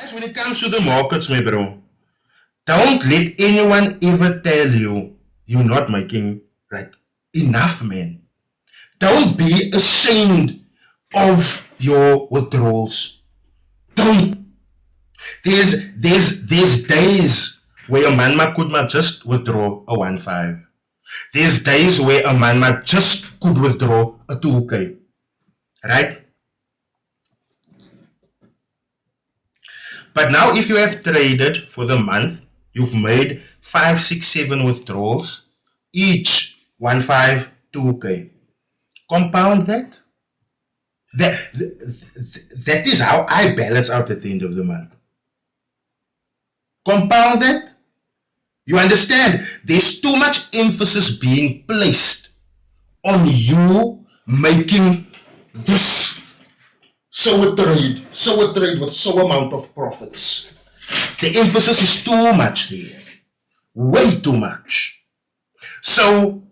Guys, when it comes to the markets, my bro, don't let anyone ever tell you you're not making like enough, man. Don't be ashamed of your withdrawals. Don't. There's days where a man could not just withdraw a 1.5. There's days where a man just could withdraw a 2K. Right? But now if you have traded for the month, you've made 5, 6, 7 withdrawals, each 1.5, 2K. Compound that. That is how I balance out at the end of the month. Compound that. You understand? There's too much emphasis being placed on you making this so a trade with so amount of profits. The emphasis is too much there. Way too much. So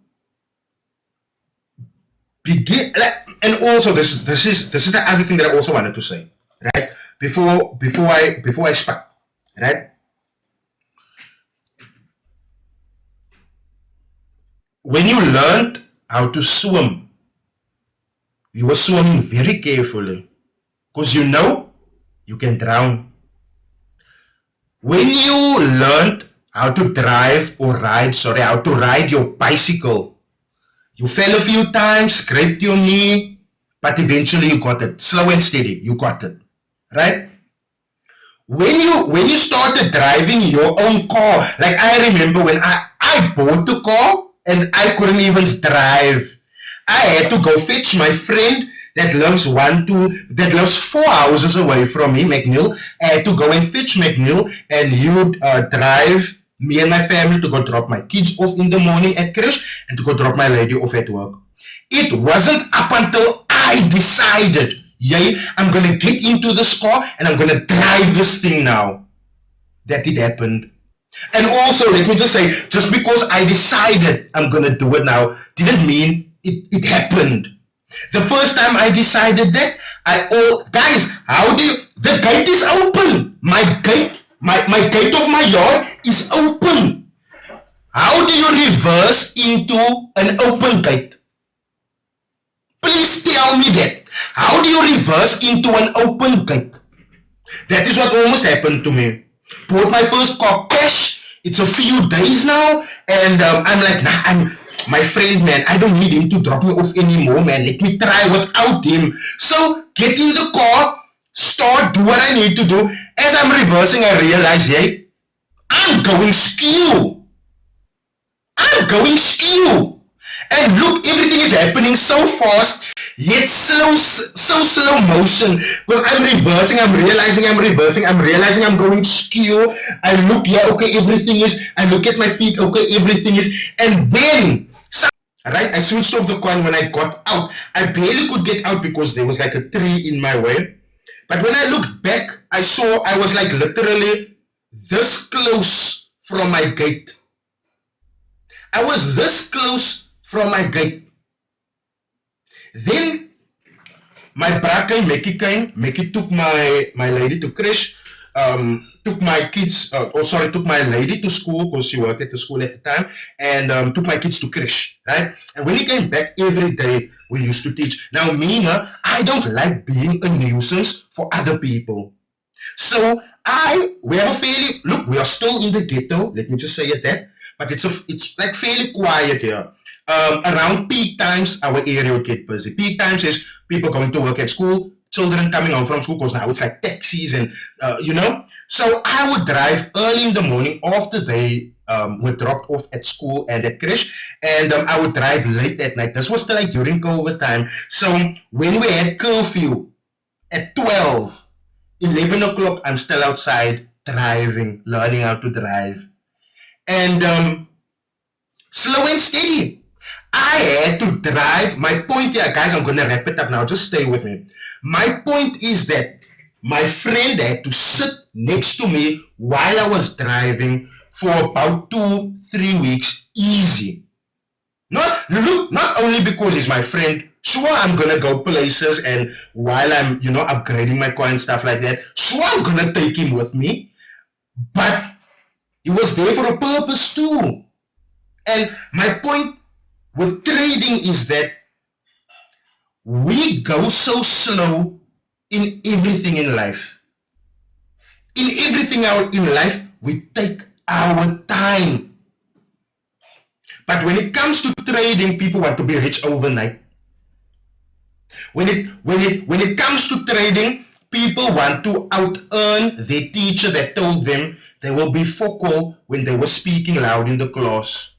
begin, and also this is the other thing that I also wanted to say, right? Before I start, right? When you learned how to swim, you were swimming very carefully because you know you can drown. When you learned how to how to ride your bicycle, you fell a few times, scraped your knee, but eventually you got it. Slow and steady, you got it, right? When you started driving your own car, like I remember when I bought the car and I couldn't even drive. I had to go fetch my friend that lives 4 houses away from me, McNeil. I had to go and fetch McNeil, and he would drive me and my family to go drop my kids off in the morning at crash and to go drop my lady off at work. It wasn't up until I decided, I'm going to get into this car and I'm going to drive this thing now, that it happened. And also, let me just say, just because I decided I'm going to do it now, didn't mean it happened. The first time I decided that, guys, the gate is open. My gate of my yard is open. How do you reverse into an open gate? Please tell me that. How do you reverse into an open gate? That is what almost happened to me. Bought my first car cash. It's a few days now, and I'm like, my friend, man, I don't need him to drop me off anymore, man. Let me try without him. So get in the car, start, do what I need to do. As I'm reversing, I realize, I'm going skew. And look, everything is happening so fast, yet so slow motion. Because I'm reversing, I'm realizing I'm going skew. I look, okay, everything is. I look at my feet, okay, everything is. And then, right, I switched off the coin when I got out. I barely could get out because there was like a tree in my way. But when I looked back, I saw I was like literally this close from my gate. I was this close from my gate. Then my bra came, Mickey took my lady to crash, took my lady to school because she worked at the school at the time, and took my kids to crash, right? And when he came back every day, we used to teach. Now, Mina, I don't like being a nuisance for other people. So we are still in the ghetto, let me just say it that, but it's like fairly quiet here. Around peak times, our area would get busy. Peak times is people going to work at school, children coming home from school, because now it's like taxis and, So I would drive early in the morning after they were dropped off at school and at crash, and I would drive late at night. This was still like during COVID time. So when we had curfew at 12, 11 o'clock, I'm still outside driving, learning how to drive. And slow and steady. I had to drive. My point here, guys, I'm going to wrap it up now. Just stay with me. My point is that my friend had to sit next to me while I was driving for about 2-3 weeks, easy. Not only because he's my friend. Sure, I'm gonna go places, and while I'm, upgrading my coin, stuff like that, sure, I'm gonna take him with me. But he was there for a purpose too. And my point with trading is that we go so slow in everything in life. In everything in life, we take our time. But when it comes to trading, people want to be rich overnight. When it comes to trading, people want to out-earn their teacher that told them they will be focal when they were speaking loud in the class.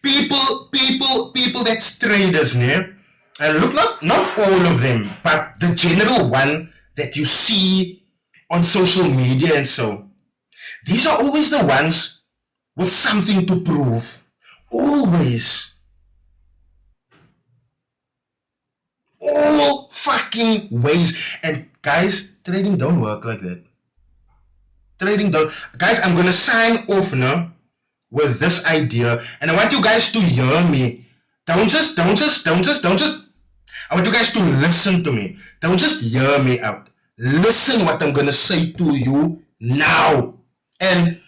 People that's traders, né? And look, not all of them, but the general one that you see on social media and so. These are always the ones with something to prove. Always. All fucking ways. And guys, trading don't work like that. Trading don't. Guys, I'm gonna sign off now with this idea, and I want you guys to hear me. Don't just. I want you guys to listen to me. Don't just hear me out. Listen what I'm gonna say to you now. And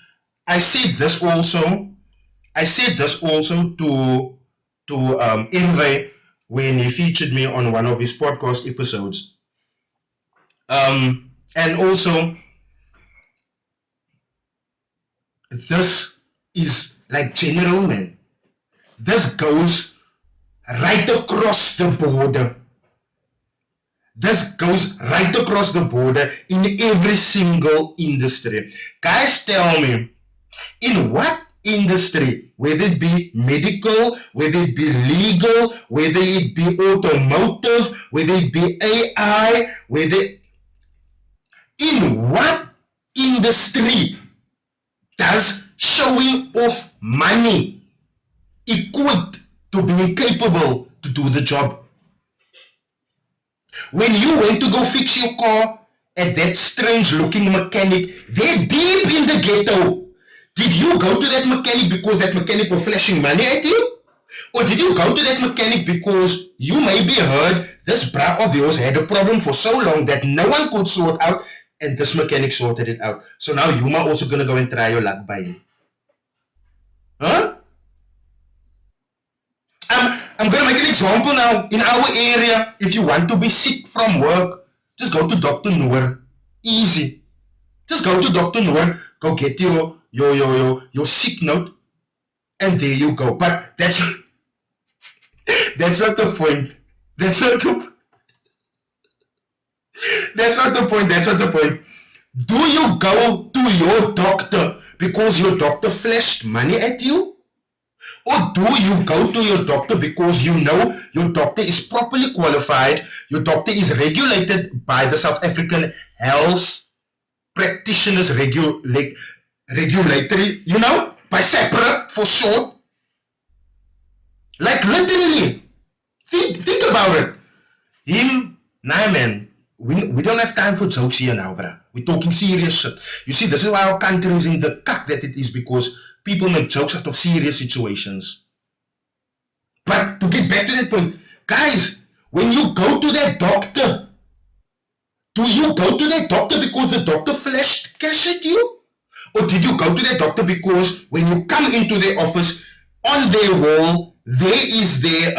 I said this also to Inve when he featured me on one of his podcast episodes. And also, this is like general, man. This goes right across the border. This goes right across the border in every single industry. Guys, tell me, in what industry, whether it be medical, whether it be legal, whether it be automotive, whether it be AI, in what industry does showing off money equate to being capable to do the job? When you went to go fix your car at that strange looking mechanic, they're deep in the ghetto. Did you go to that mechanic because that mechanic was flashing money at you? Or did you go to that mechanic because you maybe heard this bra of yours had a problem for so long that no one could sort out, and this mechanic sorted it out? So now you are also going to go and try your luck by him. Huh? I'm going to make an example now. In our area, if you want to be sick from work, just go to Dr. Noor. Easy. Just go to Dr. Noor, go get your sick note, and there you go. But that's not the point. That's not the point. Do you go to your doctor because your doctor flashed money at you? Or do you go to your doctor because you know your doctor is properly qualified, your doctor is regulated by the South African Health Practitioners Regulatory, by separate for short? Like literally, think about it. Man, we don't have time for jokes here now, bruh. We're talking serious shit. You see, this is why our country is in the cuck that it is, because people make jokes out of serious situations. But to get back to that point, guys, when you go to that doctor, do you go to that doctor because the doctor flashed cash at you? Or did you go to that doctor because when you come into their office, on their wall, there is their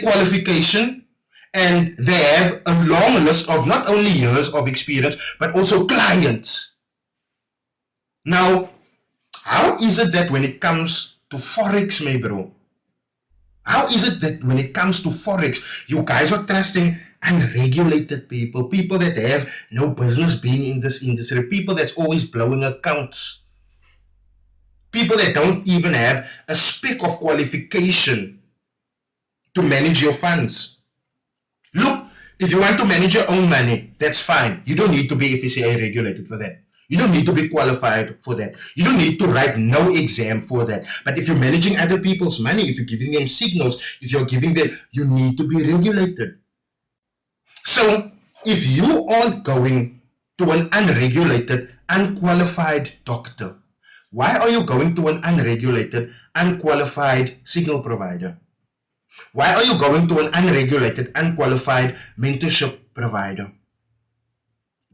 qualification, and they have a long list of not only years of experience, but also clients. Now, how is it that when it comes to Forex, my bro? How is it that when it comes to Forex, you guys are trusting unregulated people that have no business being in this industry, people that's always blowing accounts, people that don't even have a speck of qualification to manage your funds? Look, if you want to manage your own money, that's fine. You don't need to be FCA regulated for that. You don't need to be qualified for that. You don't need to write no exam for that. But if you're managing other people's money, if you're giving them signals, if you're giving them, you need to be regulated. So if you aren't going to an unregulated, unqualified doctor, Why are you going to an unregulated, unqualified signal provider? Why are you going to an unregulated, unqualified mentorship provider?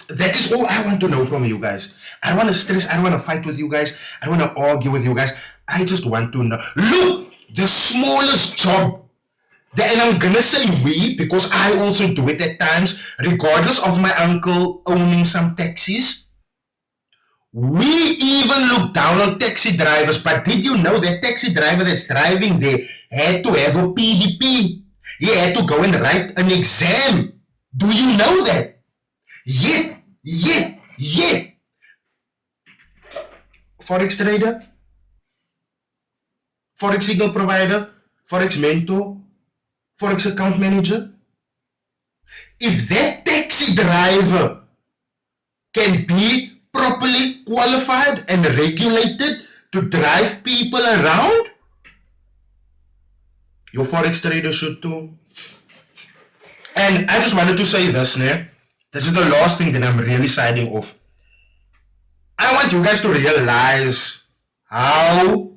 That is all I want to know from you guys. I don't want to stress. I don't want to fight with you guys. I don't want to argue with you guys. I just want to know. Look, the smallest job. And I'm going to say we, because I also do it at times, regardless of my uncle owning some taxis. We even look down on taxi drivers. But did you know that taxi driver that's driving there had to have a PDP? He had to go and write an exam. Do you know that? Yet. Forex trader, Forex signal provider, Forex mentor, Forex account manager. If that taxi driver can be properly qualified and regulated to drive people around, your Forex trader should too. And I just wanted to say this, né? This is the last thing that I'm really signing off. I want you guys to realize how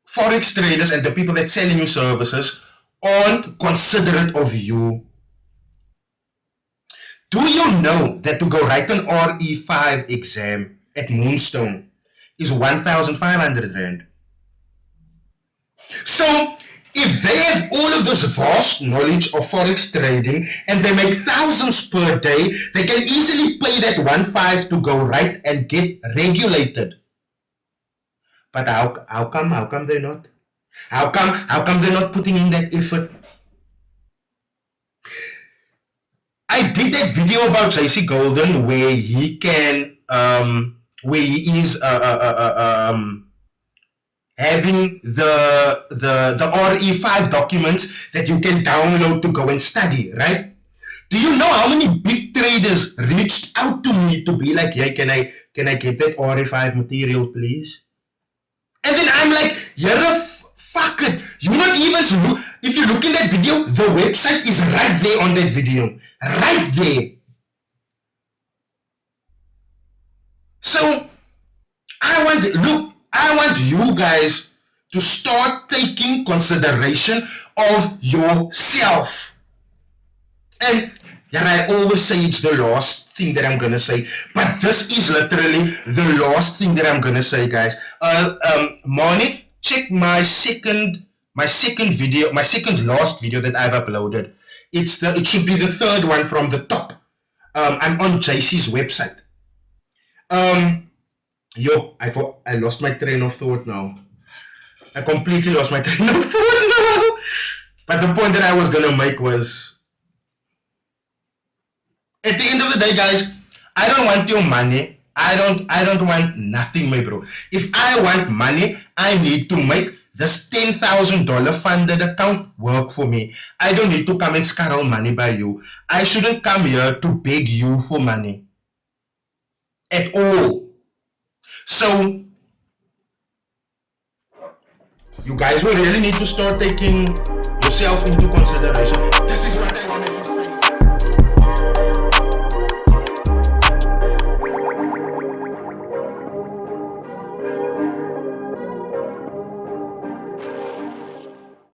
Forex traders and the people that selling you services aren't considerate of you. Do you know that to go write an RE5 exam at Moonstone is 1,500 Rand? So, if they have all of this vast knowledge of Forex trading and they make thousands per day, they can easily pay that 1.5 to go right and get regulated. But how come they're not? How come they're not putting in that effort? I did that video about JC Golden where he can where he is having the RE5 documents that you can download to go and study, right? Do you know how many big traders reached out to me to be like, hey, can I get that RE5 material, please? And then I'm like, fuck it. You're not even, if you look in that video, the website is right there on that video. Right there. So, I want you guys to start taking consideration of yourself. And I always say it's the last thing that I'm gonna say, but this is literally the last thing that I'm gonna say, guys. Moni, check my second video, my second last video that I've uploaded. It should be the third one from the top. I'm on JC's website. I lost my train of thought now. I completely lost my train of thought now. But the point that I was gonna make was, at the end of the day, guys, I don't want your money. I don't want nothing, my bro. If I want money, I need to make this $10,000 funded account work for me. I don't need to come and scarrel money by you. I shouldn't come here to beg you for money. At all. So, you guys will really need to start taking yourself into consideration.